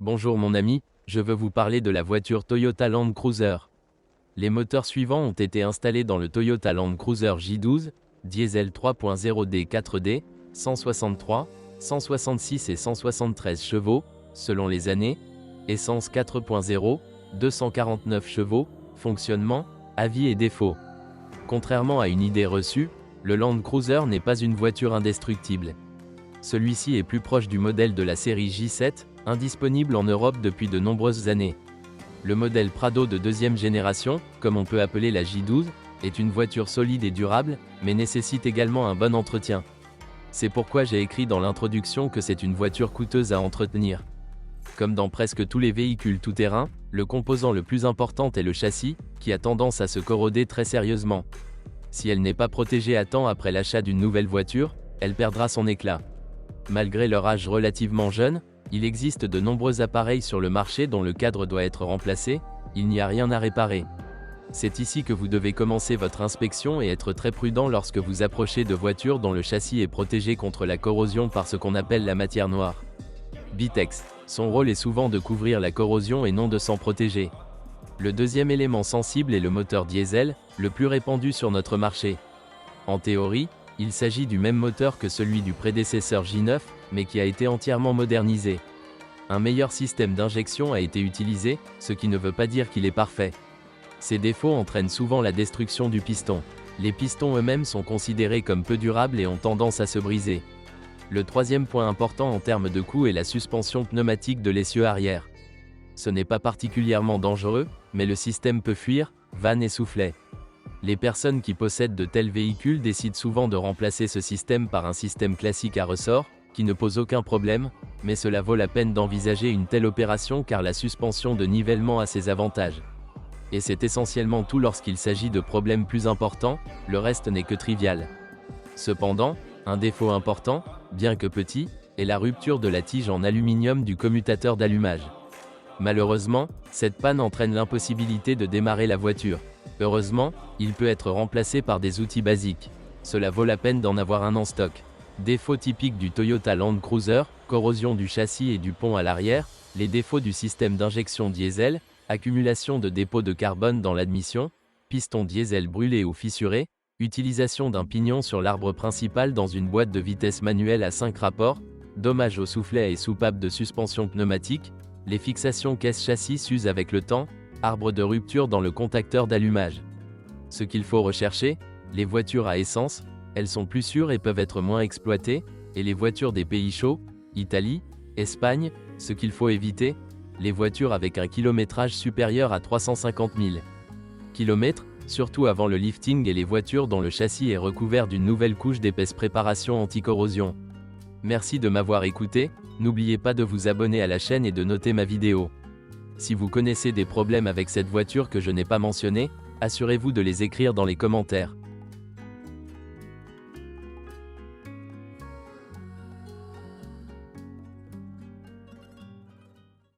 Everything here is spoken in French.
Bonjour mon ami, je veux vous parler de la voiture Toyota Land Cruiser. Les moteurs suivants ont été installés dans le Toyota Land Cruiser J12, diesel 3.0D 4D, 163, 166 et 173 chevaux, selon les années, essence 4.0, 249 chevaux, fonctionnement, avis et défauts. Contrairement à une idée reçue, le Land Cruiser n'est pas une voiture indestructible. Celui-ci est plus proche du modèle de la série J7, indisponible en Europe depuis de nombreuses années. Le modèle Prado de deuxième génération, comme on peut appeler la J12, est une voiture solide et durable, mais nécessite également un bon entretien. C'est pourquoi j'ai écrit dans l'introduction que c'est une voiture coûteuse à entretenir. Comme dans presque tous les véhicules tout-terrain, le composant le plus important est le châssis, qui a tendance à se corroder très sérieusement. Si elle n'est pas protégée à temps après l'achat d'une nouvelle voiture, elle perdra son éclat. Malgré leur âge relativement jeune, il existe de nombreux appareils sur le marché dont le cadre doit être remplacé, il n'y a rien à réparer. C'est ici que vous devez commencer votre inspection et être très prudent lorsque vous approchez de voitures dont le châssis est protégé contre la corrosion par ce qu'on appelle la matière noire. Bitex. Son rôle est souvent de couvrir la corrosion et non de s'en protéger. Le deuxième élément sensible est le moteur diesel, le plus répandu sur notre marché. En théorie, il s'agit du même moteur que celui du prédécesseur J9, mais qui a été entièrement modernisé. Un meilleur système d'injection a été utilisé, ce qui ne veut pas dire qu'il est parfait. Ces défauts entraînent souvent la destruction du piston. Les pistons eux-mêmes sont considérés comme peu durables et ont tendance à se briser. Le troisième point important en termes de coût est la suspension pneumatique de l'essieu arrière. Ce n'est pas particulièrement dangereux, mais le système peut fuir, vannes et soufflets. Les personnes qui possèdent de tels véhicules décident souvent de remplacer ce système par un système classique à ressort, qui ne pose aucun problème, mais cela vaut la peine d'envisager une telle opération car la suspension de nivellement a ses avantages. Et c'est essentiellement tout lorsqu'il s'agit de problèmes plus importants, le reste n'est que trivial. Cependant, un défaut important, bien que petit, est la rupture de la tige en aluminium du commutateur d'allumage. Malheureusement, cette panne entraîne l'impossibilité de démarrer la voiture. Heureusement, il peut être remplacé par des outils basiques. Cela vaut la peine d'en avoir un en stock. Défauts typiques du Toyota Land Cruiser, corrosion du châssis et du pont à l'arrière, les défauts du système d'injection diesel, accumulation de dépôts de carbone dans l'admission, piston diesel brûlé ou fissuré, utilisation d'un pignon sur l'arbre principal dans une boîte de vitesse manuelle à 5 rapports, dommages aux soufflets et soupapes de suspension pneumatique, les fixations caisse-châssis s'usent avec le temps, arbre de rupture dans le contacteur d'allumage. Ce qu'il faut rechercher, les voitures à essence, elles sont plus sûres et peuvent être moins exploitées, et les voitures des pays chauds, Italie, Espagne, ce qu'il faut éviter, les voitures avec un kilométrage supérieur à 350 000 km, surtout avant le lifting et les voitures dont le châssis est recouvert d'une nouvelle couche d'épaisse préparation anti-corrosion. Merci de m'avoir écouté, n'oubliez pas de vous abonner à la chaîne et de noter ma vidéo. Si vous connaissez des problèmes avec cette voiture que je n'ai pas mentionné, assurez-vous de les écrire dans les commentaires.